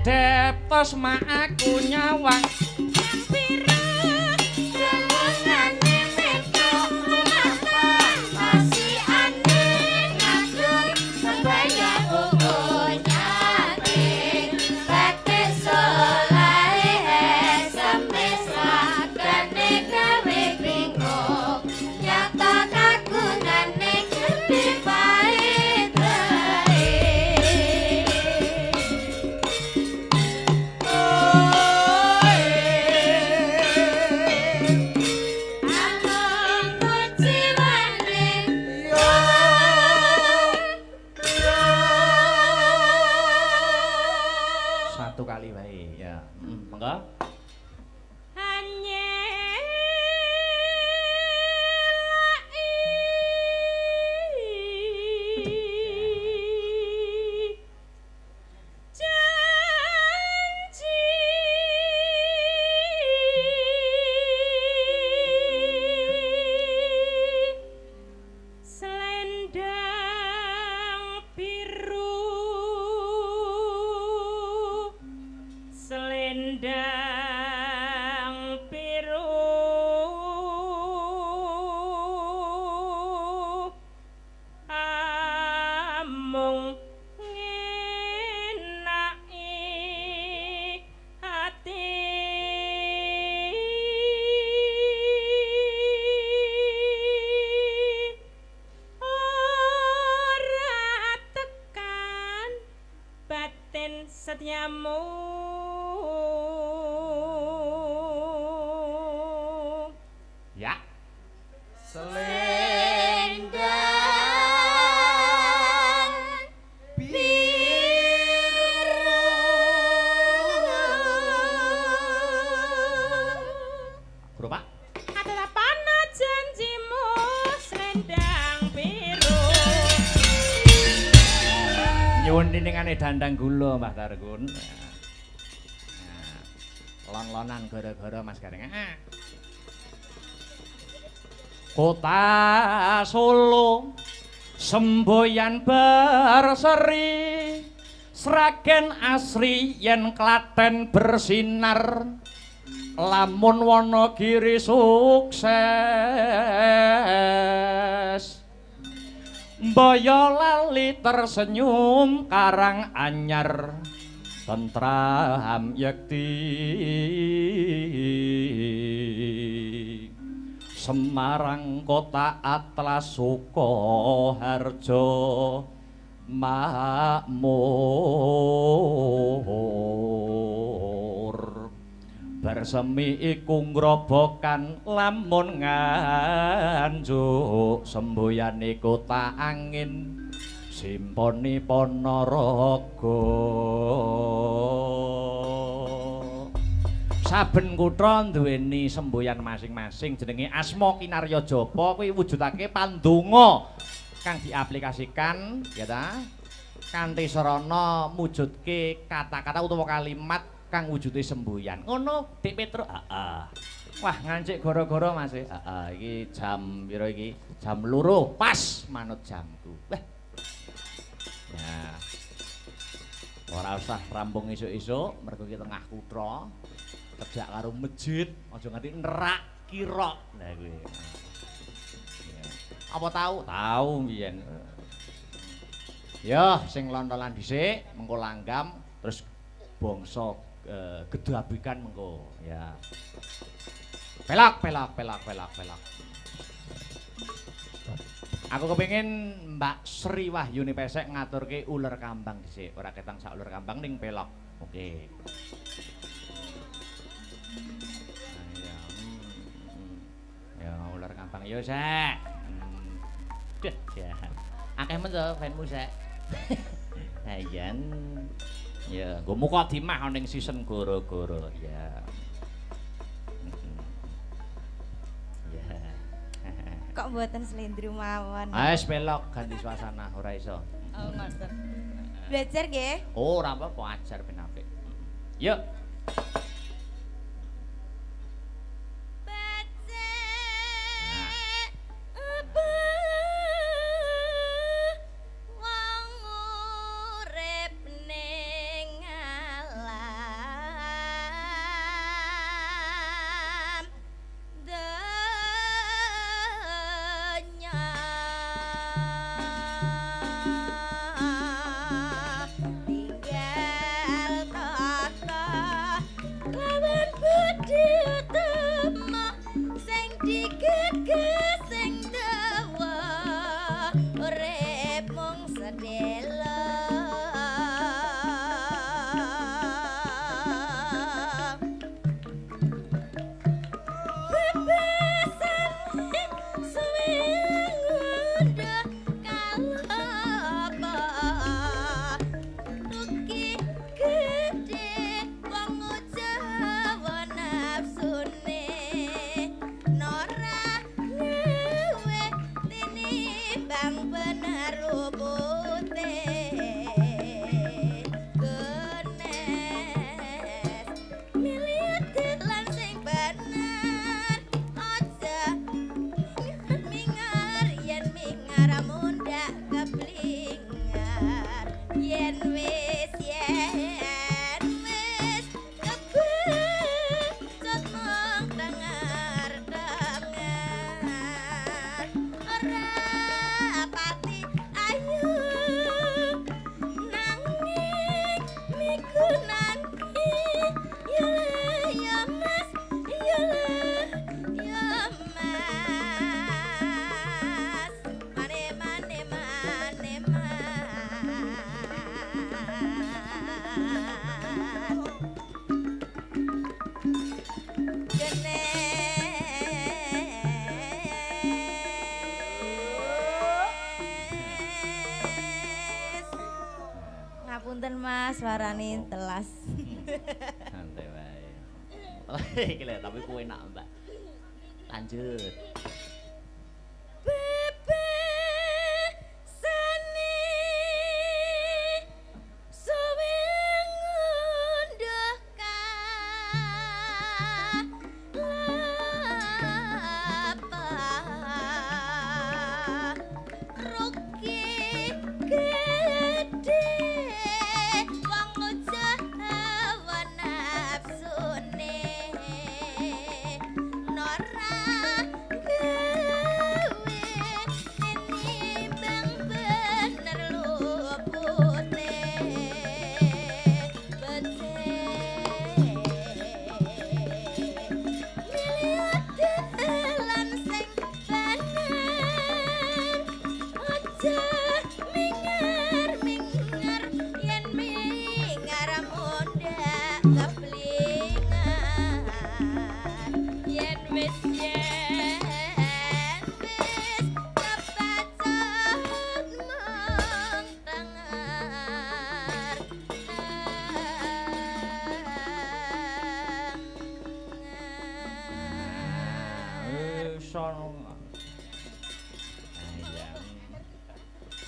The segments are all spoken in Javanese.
Kedeptos mak aku nyawang setiamu ya selendang biru Bro Pak adalah panah janjimu selendang biru nyuwun diningane dandang gula Mbah Targun. Lon-lonan gara-gara Mas Gareng. Kota Solo semboyan berseri Sragen asri yen Klaten bersinar lamun Wonogiri sukses Boyolali tersenyum Karang Anyar tentram yakti Semarang kota Atlas Sukoharjo makmur bersemi iku ngrobokan lamun nganjuk sembuyane kota angin simponi Ponorogo saben kutha duweni semboyan masing-masing jenenge asma kinarya japa kuwi wujudake pandonga kang diaplikasikan ya ta kanthi sarana mujudke kata-kata utawa kalimat kang wujude semboyan ngono Dik Petruk wah ngancik gara-gara Mas iki jam pira iki jam 2 pas manut jamku wah ya ora usah rampung esuk-esuk mergo iki tengah kutha kerja karo masjid aja nganti nerak kira nah kuwi apa tahu mbiyen ya sing lontolan dhisik mengko langgam terus bangsa gedabikan mengko ya pelak aku kepengin Mbak Sri Wahyuni Pesek ngaturke uler kambang dhisik ora ketang sak uler kambang ning pelok oke ya ular kambang yo sek ya akeh men to fanmu sek ayan Ya, nggo mukadimah ning season goro-goro ya. Ya. Kok mboten slendro mawon. Wis belok ganti suasana ora iso. Oh, ngoten. Belajar nggih? Oh, ora apa-apa ajar ben apik. Yuk. Ngapunten Mas, suarane telas. Santai wae. Iki lho tapi kowe enak, Mbak. Lanjut.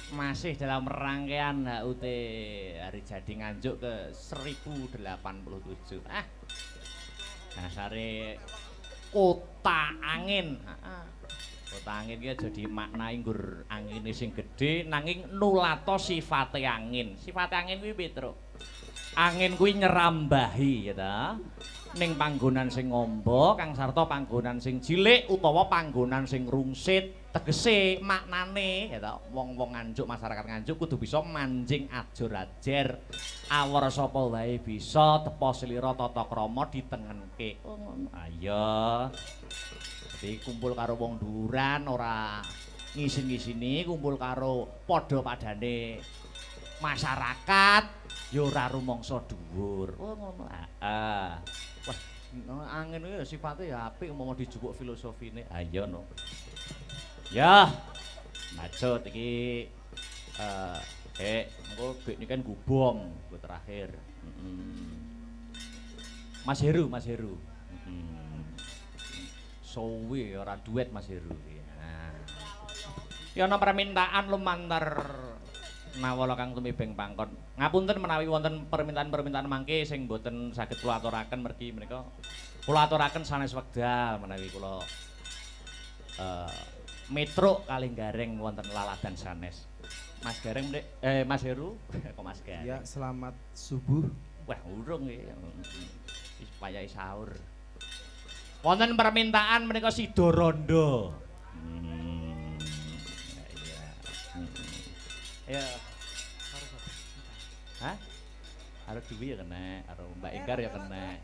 Masih dalam rangkaian HUT Hari Jadi Nganjuk ke 1087. Dasare kota angin. Kota angin ki jadi maknai nggur angine sing gedhe nanging nulato sifate angin. Sifate angin kuwi piye, Truk? Angin kuwi nyerambahi ya ta. Ning panggonan sing ngombo kang sarta panggonan sing cilik utawa panggonan sing rungsit. Tegese maknane ya ta wong-wong Nganjuk masyarakat Nganjuk kudu bisa manjing ajur-ajer awor sapa wae bisa tepa slira tata krama ditengenke. Oh ngono. Ayo. Dadi kumpul karo wong duran ora ngisin-ngisini, kumpul karo padha-padane masyarakat ya ora rumangsa dhuwur. Oh ngono. Heeh. Wah, angin iki sifate ya apik umpama dijupuk filosofine. Ayo no. Ya, lanjut iki engko bek ini kan gubong buat terakhir. Mas Heru, Mas Heru. Sowe ora duet Mas Heru. Nah. Ya ana permintaan lumantar nawala Kang Tumibeng Pangkon. Ngapunten menawi wonten permintaan-permintaan mangke sing boten saged kula aturaken mergi menika kula aturaken sanes wekdal menawi kula metruk kalih gareng wonten laladan sanes. Mas Gareng Mas Heru kok Mas Gareng. Ya, selamat subuh. Wah, urung nggih. Supaya sahur. Wonten permintaan menika Sidorondo. Ya. Hah? Karo Dewi ya kena, karo Mbak Enggar ya kena.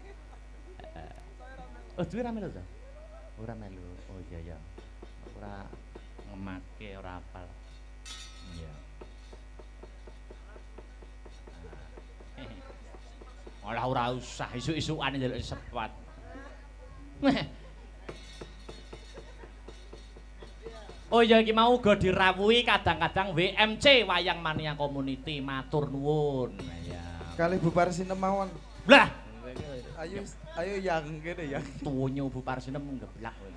Oh, Dewi ra melu to? Ora melu. Oh iya ya. Ora ngemake, ora apal. Iya. Malah ora usah isuk-isukan njaluk sepat. Oh ya iki mau uga dirawuhi kadang-kadang WMC Wayang Mania Community matur nuwun. Ya. Kali Bu Parsinem mawon. Lah, Ayo yang kene yang. tuwunyo Bu Parsinem geblak kowe.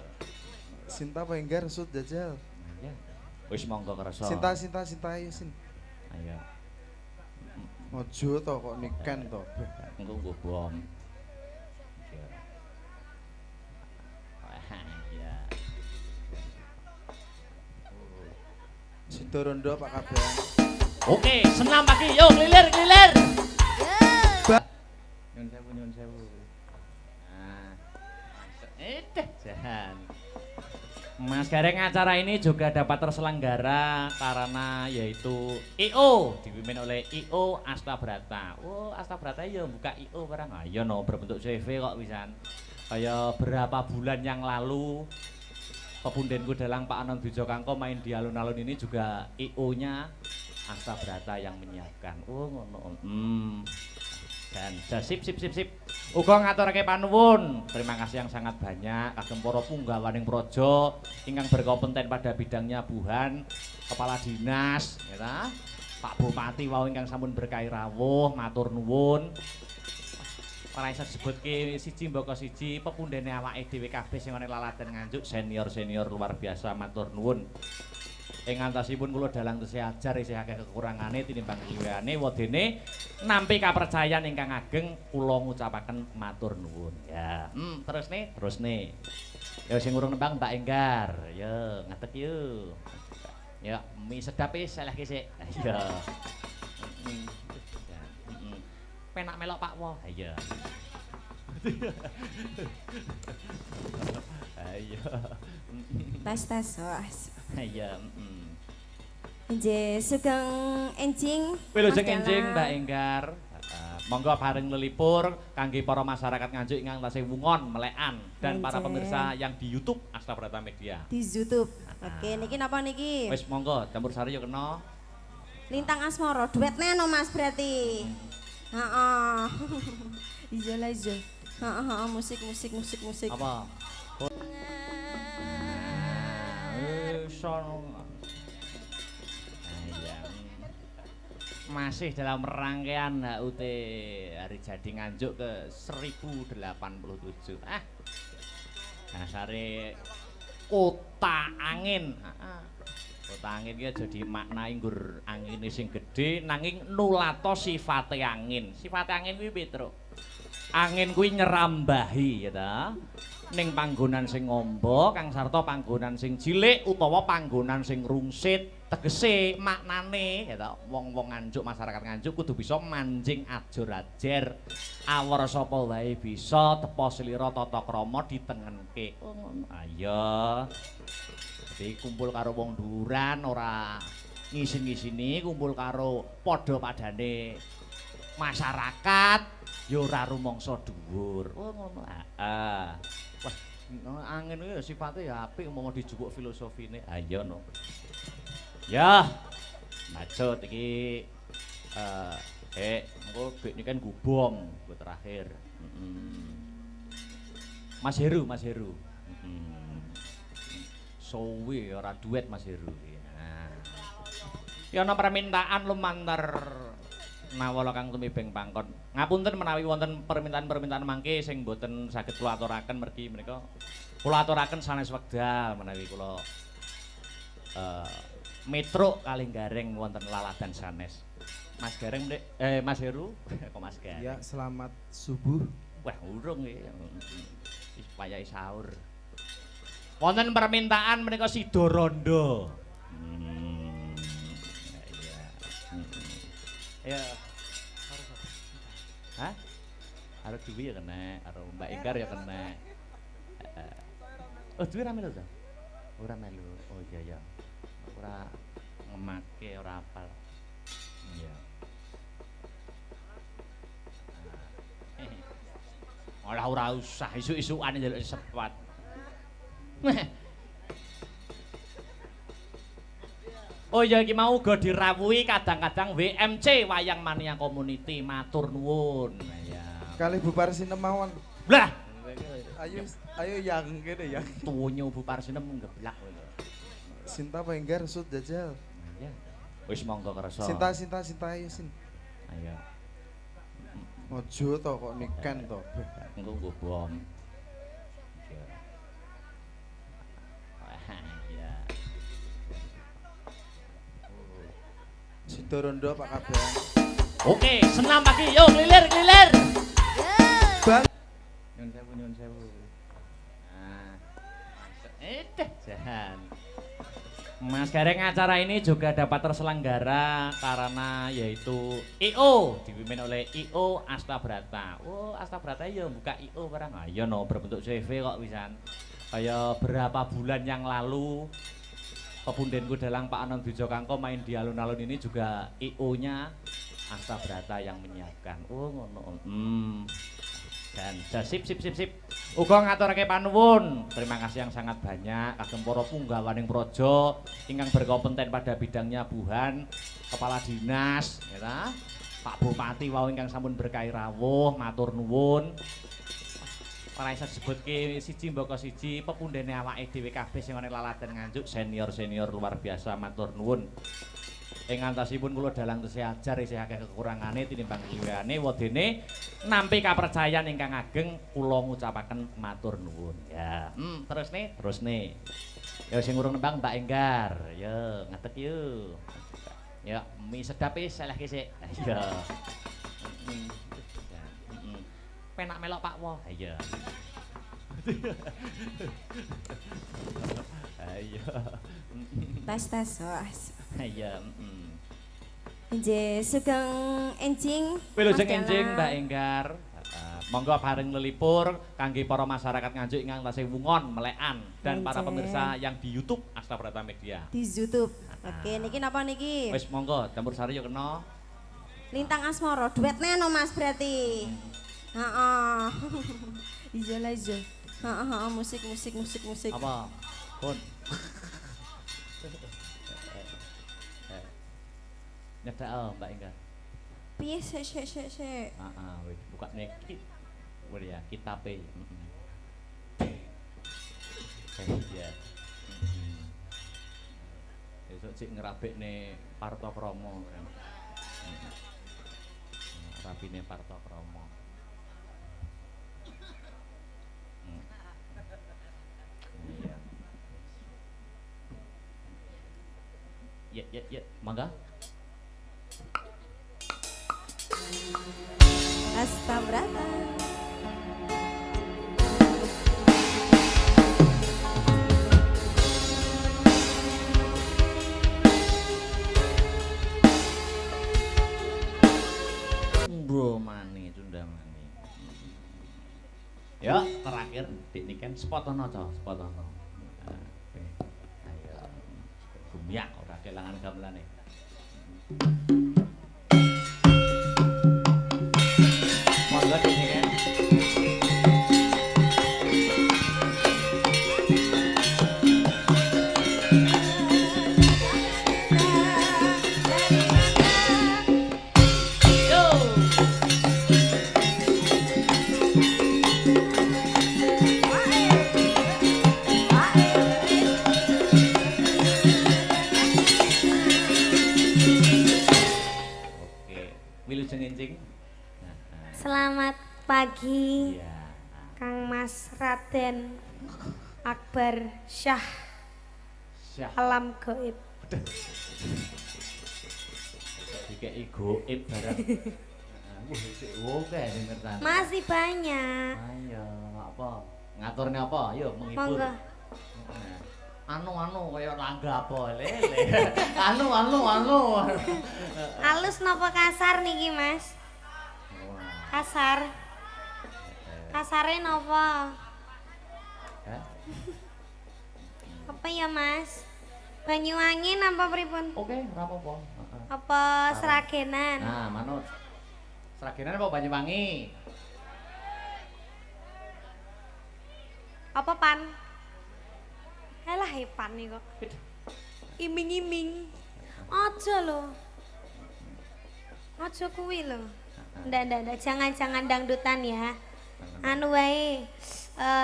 Sinta Penggar sud jajal. Ya. Wis monggo kersa. Sinta ayo sin. Ayo. Ojo to kok niken to. Engko nggo bom. Ya. Sidorondo Pak Kabehan. Oke, senam pagi. Yo kelilir. Nyun sewu. Nah. Jahan. Mas Gareng, acara ini juga dapat terselenggara karena yaitu IO dipimpin oleh IO Astabrata. Oh, Astabrata ya buka IO barang. Ayo no berbentuk CV kok pisan. Kayak berapa bulan yang lalu pepundenku dalang Pak Anon Bijo Kangko main di alun-alun ini juga IO-nya Astabrata yang menyiapkan. Oh ngono. Dan sip. Uga ngaturake panuwun. Terima kasih yang sangat banyak kagem para punggawaning praja ingkang berkompeten pada bidangnya Buhan, kepala dinas, ya ta? Pak Bupati wau ingkang sampun berkahi rawuh, matur nuwun. Ora iso disebutke siji mbaka siji pepundhene awake dhewe kabeh sing ana laladan Nganjuk senior luar biasa matur nuwun. Ing antasipun kula dalang tesih ajar isih akeh kekurangane tinimbang kliwene wedene nampi kapercayan ingkang ageng kula ngucapaken matur nuwun. Ya, terus nih. Ya sing urung nembang Mbak Enggar. Ya, ngadeg yuk. Ya, mie sedap wis selehke sik. Ya. Penak melok Pak Wo. Iya. Ayo. Tes. Iya, Nggih, sugeng enjing. Wilujeng enjing Mbak Enggar. Monggo bareng lelipur kangge para masyarakat Nganjuk ingkang tasih wungon melekan dan para pemirsa yang di YouTube Astabrata Media. Di YouTube. Oke, niki napa niki? Wis monggo campur sari yo kena. Lintang Asmara, duetnya no Mas berarti. Heeh. Ijo. Heeh, musik. Apa? Sono. Masih dalam rangkaian HUT Hari Jadi Nganjuk ke 1087. Dasare kota angin. Kota angin iki jadi makna nggur angine sing gedhe nanging nulato sifate angin. Sifate angin kuwi piye, Truk? Angin kuwi nyerambahi ya ta. Ning panggonan sing ngombo kang sarta panggonan sing cilik utawa panggonan sing rungsit. Tegese maknane ya ta wong-wong Nganjuk masyarakat Nganjuk kudu bisa manjing ajur-ajer awor sapa wae bisa tepa slira tata krama ditengenke. Oh ngono. Ayo. Dadi kumpul karo wong dhuwuran ora ngisin-ngisini, kumpul karo padha-padane masyarakat ya ora rumangsa dhuwur. Oh ngono. Heeh. Wah, angin iki sifate ya apik umpama dijupuk filosofine. Ayo no. Ya, maksud iki engko iki kan gubom buat terakhir. Mas Heru. Sowe ora duet Mas Heru. Ya ana permintaan lumantar Nawala Kang tumibeng pangkon. Ngapunten menawi wonten permintaan-permintaan mangke sing boten saged kula aturaken mergi menika kula aturaken sanes wekdal menawi kula metruk kalih gareng wonten laladan sanes. Mas Gareng Mas Heru kok Mas Gareng. Ya, selamat subuh. Wah, urung iki. Wis wayahe sahur. Wonten permintaan menika sida rondo. Ya. Hah? Arep duwe ya kena, karo Mbak Ingkar ya kena. Oh, duwe ra melu to? Ora melu. Oh iya ya. Ora ngemake, ora apal. Iya. Olah ora usah isuk-isukan njaluk sepat. Oh ya iki mau uga dirawuhi kadang-kadang WMC Wayang Mania Community matur nuwun. Ya. Kali Bu Parsinem mawon. Lah, Ayo yang kene ya. tuwunyo Bu Parsinem geblak kowe. Sinta Penggar sud jajal. Ya. Wis monggo kersa. Sinta ayo Sin. Ayo. Ojo to kok niken to. Engko nggo bom. Ya. Ya. Sida rondo Pak Kabehan. Oke, senam pagi. Yo kelilir. Bang. Nyun sewu. Nah. Jahan. Mas Gareng, acara ini juga dapat terselenggara karena yaitu IO dipimpin oleh IO Astabrata. Oh, Astabrata ya buka IO barang. Ah, iya no berbentuk CV kok pisan. Kayak berapa bulan yang lalu pepundenku dalang Pak Anang Dujo Kangko main di alun-alun ini juga IO-nya Astabrata yang menyiapkan. Oh, ngono. Dan sip. Uga ngaturake panuwun. Terima kasih yang sangat banyak kagem para punggawaning praja ingkang berkompeten pada bidangnya Buhan, kepala dinas, ya ta? Pak Bupati wau ingkang sampun berkahi rawuh, matur nuwun. Ora isa disebutke siji mbaka siji pepundhene awake dhewe kabeh sing ana laladan Nganjuk senior luar biasa matur nuwun. Ing antasipun kula dalang tesih ajar isih akeh kekurangane tinimbang kliwene wedene nampi kapercayan ingkang ageng kula ngucapaken matur nuwun. Ya, terus nih. Ya sing urung nembang Mbak Enggar. Ya, ngadeg yuk. Ya, mie sedap wis selehke sik. Ya. Penak melok Pak Wo. Iya. Ayo. Tes. Iya, Nggih, sugeng enjing. Wilujeng enjing Mbak Enggar. Monggo bareng lelipur kangge para masyarakat Nganjuk ingkang tasih wungon melekan dan para pemirsa yang di YouTube Astabrata Media. Di YouTube. Oke, niki napa niki? Wis monggo campur sari yo kena. Lintang Asmara, duetnya no Mas berarti. Heeh. Ijo. Heeh, musik. Apa? Pun. Nyedak Mbak Enggar. Piye sik. Heeh, wis buka nek ya kitabe. Iya. Besok cik ngerabekne Parto Kromo kan. Rapine Parto Kromo. Iya. Ya, mangga. Astabrata. Bro mani tunda mani. Ya, terakhir dik niken spotono to, spotono. Ayo. Gumyak ora kelangan gamelane. Monggo dik niken. Selamat pagi, Iya. Kang Mas Raden Akbar Syah Syah. Alam Gaib. Dikei goib barang. Wah, sik oke denger ta. Masih banyak. Ayo, apa? Ngaturne apa? Ayo menghibur. Monggo. Anu kaya langga apa lele. Anu. Halus napa kasar niki, Mas? Kasar. Kasare napa? Hah? Apa ya, Mas? Banyuwangi napa pripun? Oke, ora apa-apa. Heeh. Apa seragenan? Nah, manut. Seragenan apa Banyuwangi? Apa pan? Halah pan nih kok. Iming-iming. Aja lho. Aja kuwi lho. Ndak, jangan dangdutan ya. Anu wae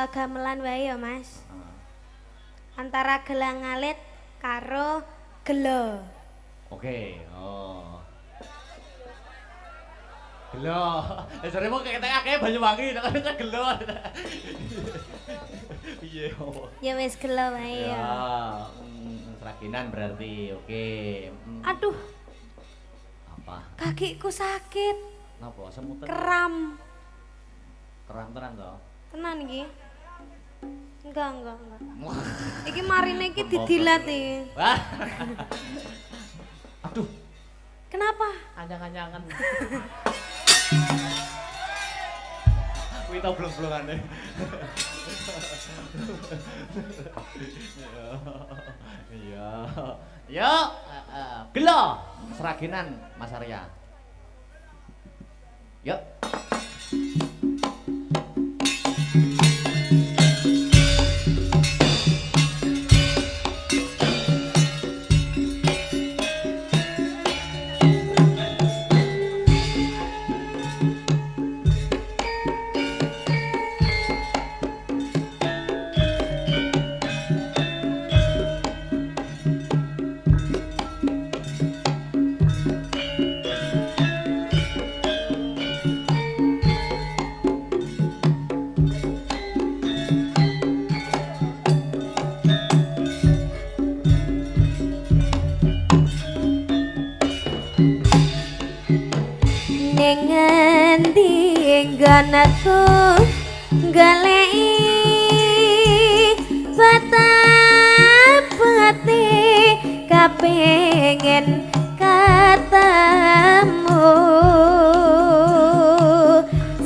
gamelan wae ya, Mas. Antara gelang alit karo gelo. Oke, oh. Gelo. Jare mau ketek akeh Banyuwangi, nek kata gelo. Iya. Ya wis gelo wae ya. Seraginan berarti. Oke. Aduh, Apa? kakiku sakit. Napa? Semutan. Kram. Keram tenan to. Tenan iki. Enggak. Iki marine iki didilat iki. Wah. Aduh, Kenapa? anyang-anyangan. Kuwi tau blong-blongane. Iya. Yo, gelo seraginan Mas Arya. Yuk. Ning endi nggonku goleki patah-pati kapengin ketemu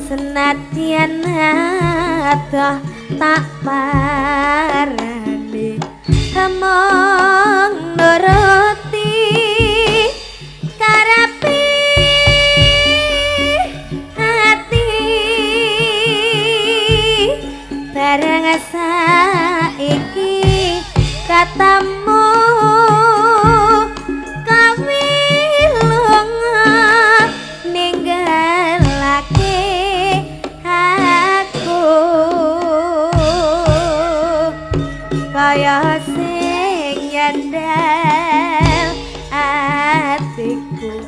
senadyan adoh tak parani among nuruti karepe bareng saiki ketemu kawilunga ninggalake aku kaya sing nyandel atiku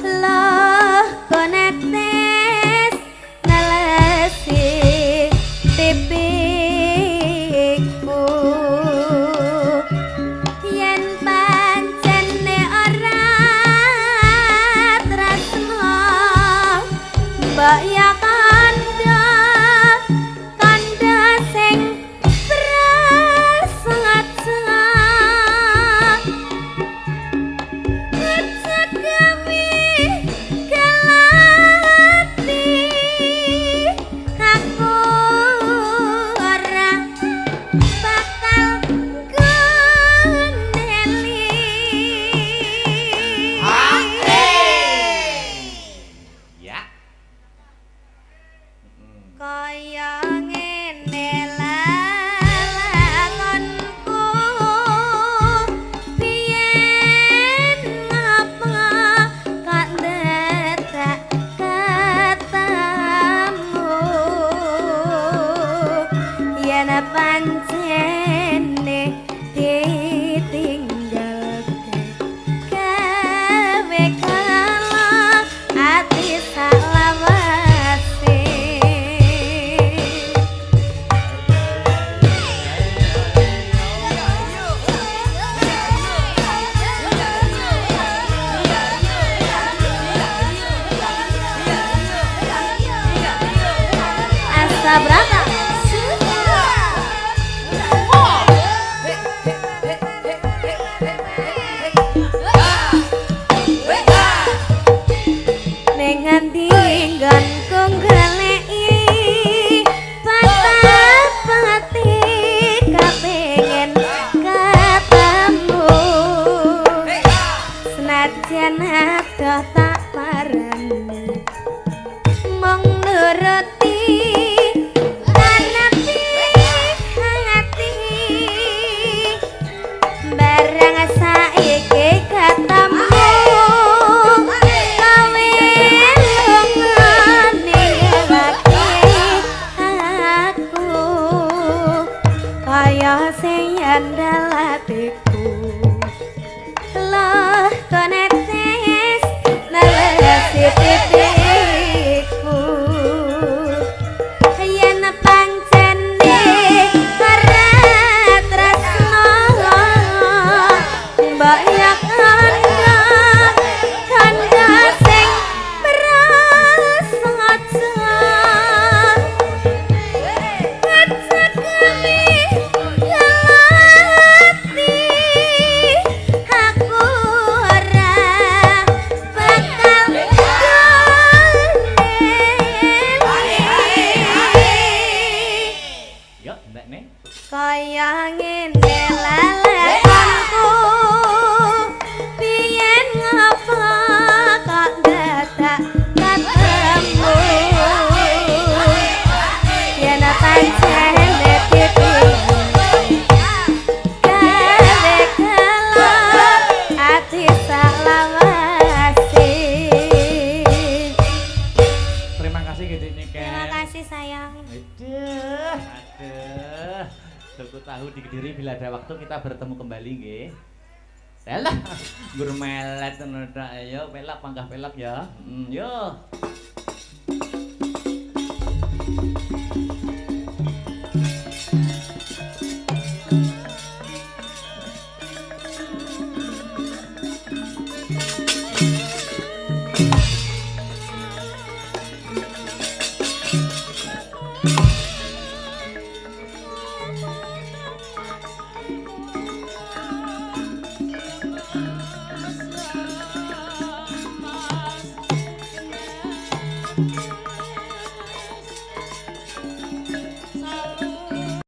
loh konetes nalesi tipiku yen pancene ora tresno mbok ya kandha sing prasaja Kami kelati aku ora bakal gendeli Ya. kaya ngene lakonku biyen ngapa kok ndedak katamu yen pancene ditinggalke gawe kalah ati salawase Sabrata. Ning ngendi nggonku goleki patah-pati kepengin ketemu senajan adoh tak parani mung nuruti kanepi hati barang saiki ketemu kaya sing andal atiku loh konetes nalasi titiku yen pancene ora tresno mbak ya kandha sing prasaja kaya ngene lalekanku biyen ngapa kok dadak ketemu yen pancen dipitu gawe kala ati salawase. Terima kasih gede nih Terima kasih sayang. Aduh, Tuku tahu di Kediri bila ada waktu kita bertemu kembali nggih. Yalah, gur melet ngono tok ayo pelak panggah pelak ya. Yo.